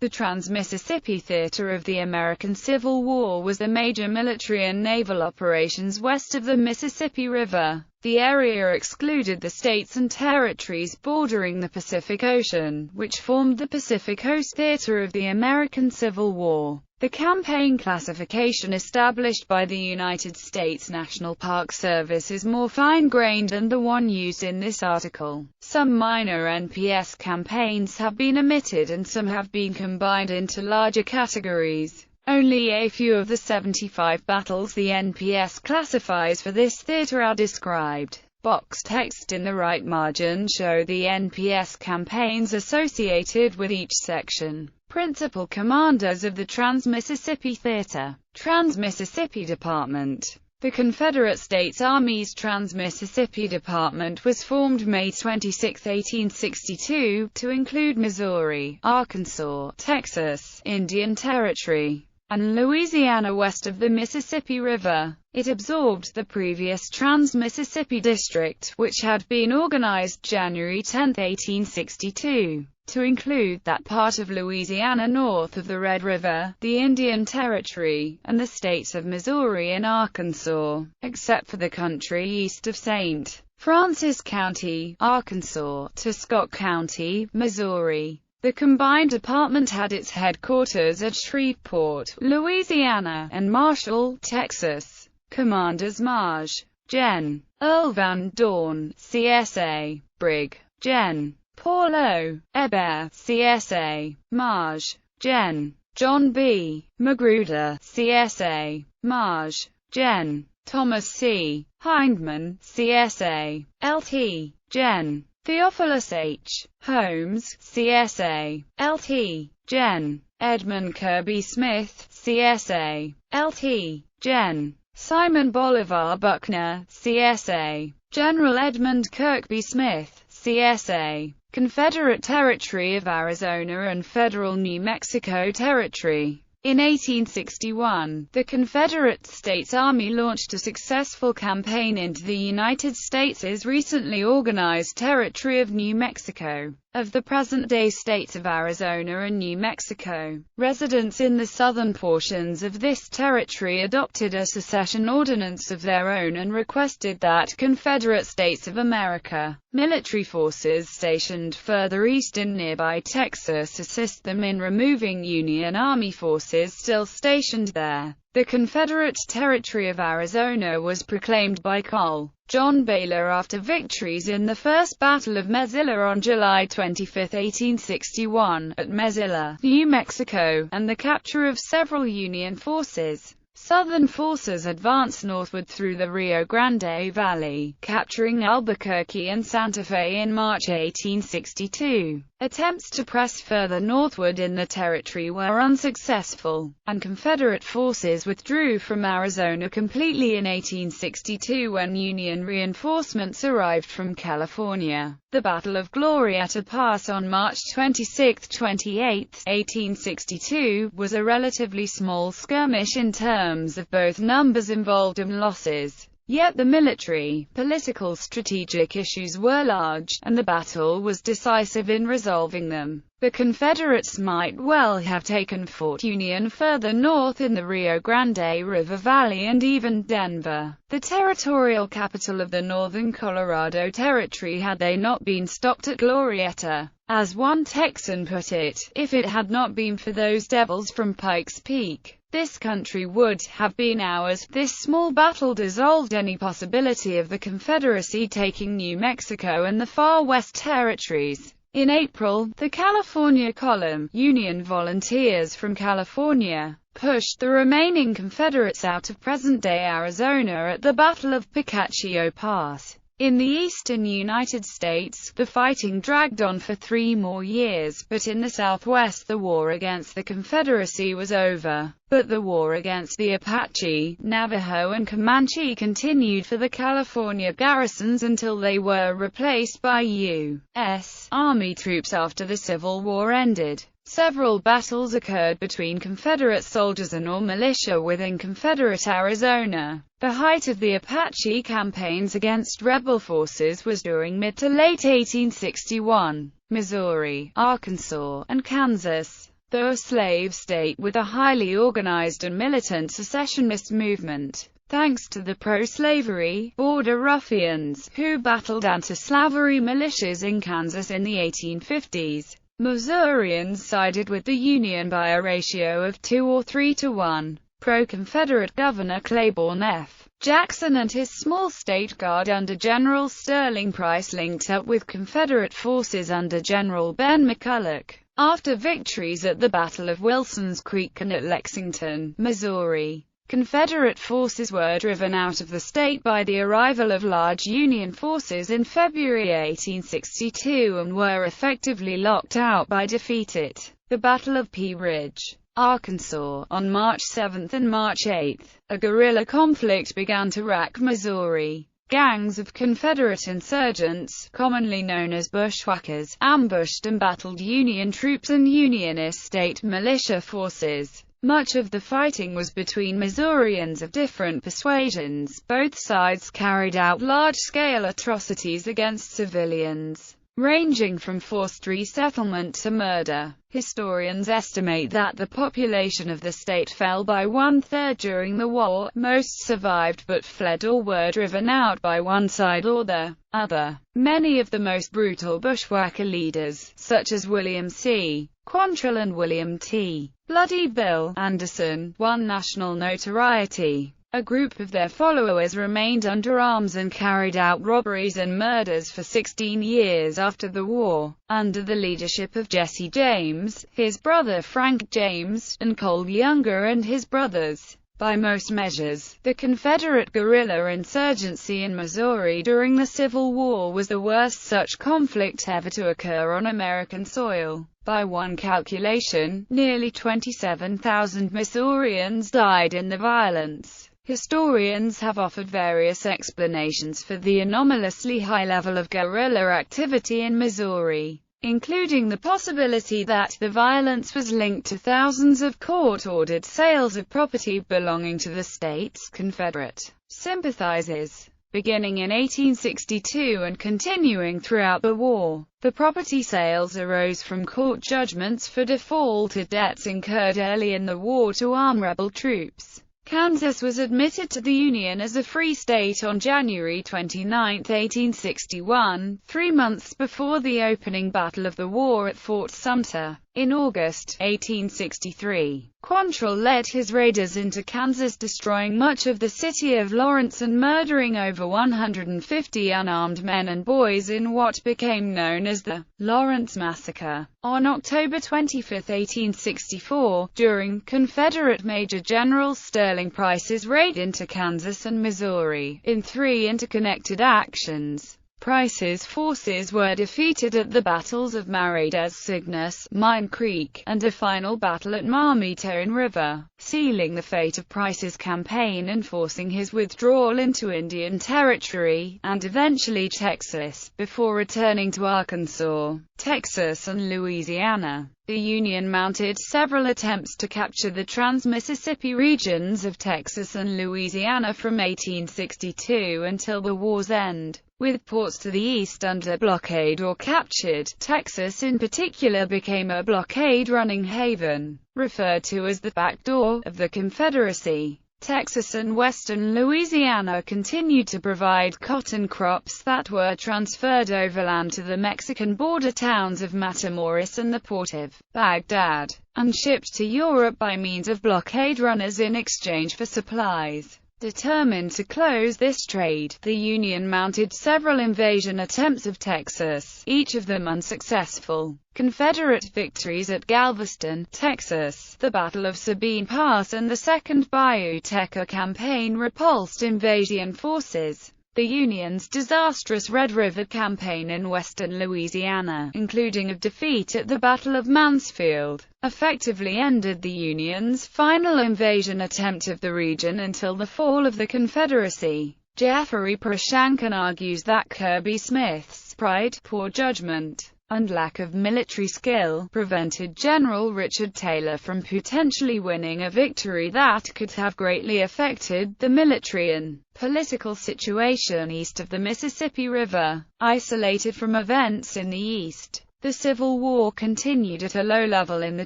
The Trans-Mississippi Theater of the American Civil War was the major military and naval operations west of the Mississippi River. The area excluded the states and territories bordering the Pacific Ocean, which formed the Pacific Coast Theater of the American Civil War. The campaign classification established by the United States National Park Service is more fine-grained than the one used in this article. Some minor NPS campaigns have been omitted and some have been combined into larger categories. Only a few of the 75 battles the NPS classifies for this theater are described. Box text in the right margin show the NPS campaigns associated with each section. Principal commanders of the Trans-Mississippi Theater. Trans-Mississippi Department. The Confederate States Army's Trans-Mississippi Department was formed May 26, 1862, to include Missouri, Arkansas, Texas, Indian Territory, and Louisiana west of the Mississippi River. It absorbed the previous Trans-Mississippi District, which had been organized January 10, 1862, to include that part of Louisiana north of the Red River, the Indian Territory, and the states of Missouri and Arkansas, except for the country east of St. Francis County, Arkansas, to Scott County, Missouri. The combined department had its headquarters at Shreveport, Louisiana, and Marshall, Texas. Commanders Maj. Gen. Earl Van Dorn, CSA, Brig. Gen. Paul O. Hebert, CSA, Maj. Gen. John B. Magruder, CSA, Maj. Gen. Thomas C. Hindman, CSA, LT. Gen. Theophilus H. Holmes, CSA, LT. Gen. Edmund Kirby Smith, CSA, LT. Gen. Simon Bolivar Buckner, CSA. General Edmund Kirkby Smith, CSA. Confederate Territory of Arizona and Federal New Mexico Territory. In 1861, the Confederate States Army launched a successful campaign into the United States' recently organized territory of New Mexico. Of the present-day states of Arizona and New Mexico, residents in the southern portions of this territory adopted a secession ordinance of their own and requested that Confederate States of America military forces stationed further east in nearby Texas assist them in removing Union Army forces still stationed there. The Confederate Territory of Arizona was proclaimed by Col. John Baylor after victories in the First Battle of Mesilla on July 25, 1861, at Mesilla, New Mexico, and the capture of several Union forces. Southern forces advanced northward through the Rio Grande Valley, capturing Albuquerque and Santa Fe in March 1862. Attempts to press further northward in the territory were unsuccessful, and Confederate forces withdrew from Arizona completely in 1862 when Union reinforcements arrived from California. The Battle of Glorieta Pass on March 26–28, 1862, was a relatively small skirmish in terms of both numbers involved and losses. Yet the military, political, strategic issues were large, and the battle was decisive in resolving them. The Confederates might well have taken Fort Union further north in the Rio Grande River Valley and even Denver, the territorial capital of the Northern Colorado Territory, had they not been stopped at Glorieta. As one Texan put it, if it had not been for those devils from Pikes Peak, this country would have been ours. This small battle dissolved any possibility of the Confederacy taking New Mexico and the far west territories. In April, the California Column, Union volunteers from California, pushed the remaining Confederates out of present-day Arizona at the Battle of Picacho Pass. In the eastern United States, the fighting dragged on for 3 more years, but in the Southwest the war against the Confederacy was over. But the war against the Apache, Navajo and Comanche continued for the California garrisons until they were replaced by U.S. Army troops after the Civil War ended. Several battles occurred between Confederate soldiers and/or militia within Confederate Arizona. The height of the Apache campaigns against rebel forces was during mid to late 1861. Missouri, Arkansas, and Kansas Though a slave state with a highly organized and militant secessionist movement, thanks to the pro-slavery border ruffians who battled anti-slavery militias in Kansas in the 1850s, Missourians sided with the Union by a ratio of 2 or 3 to 1. Pro-Confederate Governor Claiborne F. Jackson and his small state guard under General Sterling Price linked up with Confederate forces under General Ben McCulloch. After victories at the Battle of Wilson's Creek and at Lexington, Missouri, Confederate forces were driven out of the state by the arrival of large Union forces in February 1862 and were effectively locked out by defeat at the Battle of Pea Ridge, Arkansas, on March 7 and March 8. A guerrilla conflict began to rack Missouri. Gangs of Confederate insurgents, commonly known as bushwhackers, ambushed and battled Union troops and Unionist state militia forces. Much of the fighting was between Missourians of different persuasions. Both sides carried out large-scale atrocities against civilians, ranging from forced resettlement to murder. Historians estimate that the population of the state fell by 1/3 during the war. Most survived but fled or were driven out by one side or the other. Many of the most brutal bushwhacker leaders, such as William C. Quantrill and William T. Bloody Bill Anderson, won national notoriety. A group of their followers remained under arms and carried out robberies and murders for 16 years after the war, under the leadership of Jesse James, his brother Frank James, and Cole Younger and his brothers. By most measures, the Confederate guerrilla insurgency in Missouri during the Civil War was the worst such conflict ever to occur on American soil. By one calculation, nearly 27,000 Missourians died in the violence. Historians have offered various explanations for the anomalously high level of guerrilla activity in Missouri, including the possibility that the violence was linked to thousands of court-ordered sales of property belonging to the state's Confederate sympathizers, beginning in 1862 and continuing throughout the war. The property sales arose from court judgments for defaulted debts incurred early in the war to arm rebel troops. Kansas was admitted to the Union as a free state on January 29, 1861, 3 months before the opening battle of the war at Fort Sumter. In August 1863, Quantrill led his raiders into Kansas, destroying much of the city of Lawrence and murdering over 150 unarmed men and boys in what became known as the Lawrence Massacre. On October 25, 1864, during Confederate Major General Sterling Price's raid into Kansas and Missouri, in 3 interconnected actions, Price's forces were defeated at the battles of Maridas, Cygnus, Mine Creek, and a final battle at Maumee River, sealing the fate of Price's campaign and forcing his withdrawal into Indian Territory, and eventually Texas, before returning to Arkansas, Texas and Louisiana. The Union mounted several attempts to capture the trans-Mississippi regions of Texas and Louisiana from 1862 until the war's end, with ports to the east under blockade or captured. Texas in particular became a blockade-running haven, referred to as the back door of the Confederacy. Texas and western Louisiana continued to provide cotton crops that were transferred overland to the Mexican border towns of Matamoros and the port of Baghdad, and shipped to Europe by means of blockade runners in exchange for supplies. Determined to close this trade, the Union mounted several invasion attempts of Texas, each of them unsuccessful. Confederate victories at Galveston, Texas, the Battle of Sabine Pass and the Second Bayou Teca campaign repulsed invasion forces. The Union's disastrous Red River campaign in western Louisiana, including a defeat at the Battle of Mansfield, effectively ended the Union's final invasion attempt of the region until the fall of the Confederacy. Jeffrey Prashankan argues that Kirby Smith's pride, poor judgment, and lack of military skill prevented General Richard Taylor from potentially winning a victory that could have greatly affected the military and political situation east of the Mississippi River. Isolated from events in the East, The Civil War continued at a low level in the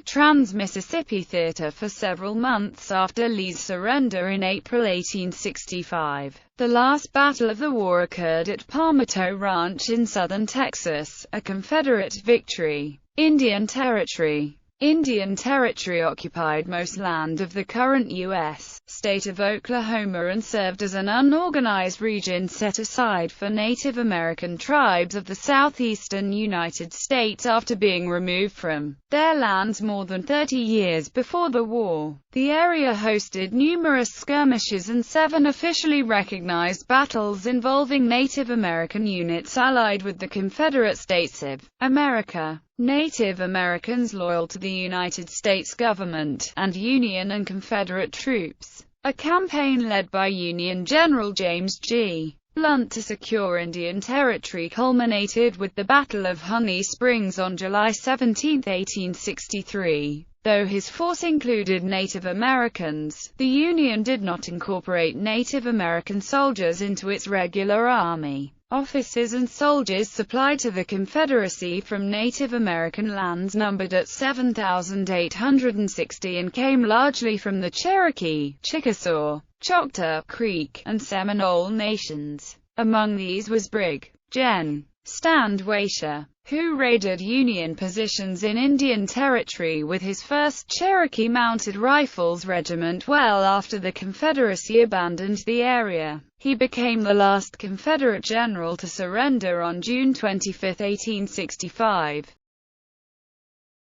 Trans-Mississippi Theater for several months after Lee's surrender in April 1865. The last battle of the war occurred at Palmetto Ranch in southern Texas, a Confederate victory. Indian Territory. Indian Territory occupied most land of the current U.S. state of Oklahoma and served as an unorganized region set aside for Native American tribes of the southeastern United States after being removed from their lands more than 30 years before the war. The area hosted numerous skirmishes and 7 officially recognized battles involving Native American units allied with the Confederate States of America. Native Americans loyal to the United States government, and Union and Confederate troops. A campaign led by Union General James G. Blunt to secure Indian Territory culminated with the Battle of Honey Springs on July 17, 1863. Though his force included Native Americans, the Union did not incorporate Native American soldiers into its regular army. Officers and soldiers supplied to the Confederacy from Native American lands numbered at 7,860 and came largely from the Cherokee, Chickasaw, Choctaw, Creek, and Seminole nations. Among these was Brig. Gen. Stand Watia, who raided Union positions in Indian Territory with his 1st Cherokee Mounted Rifles Regiment well after the Confederacy abandoned the area. He became the last Confederate general to surrender on June 25, 1865.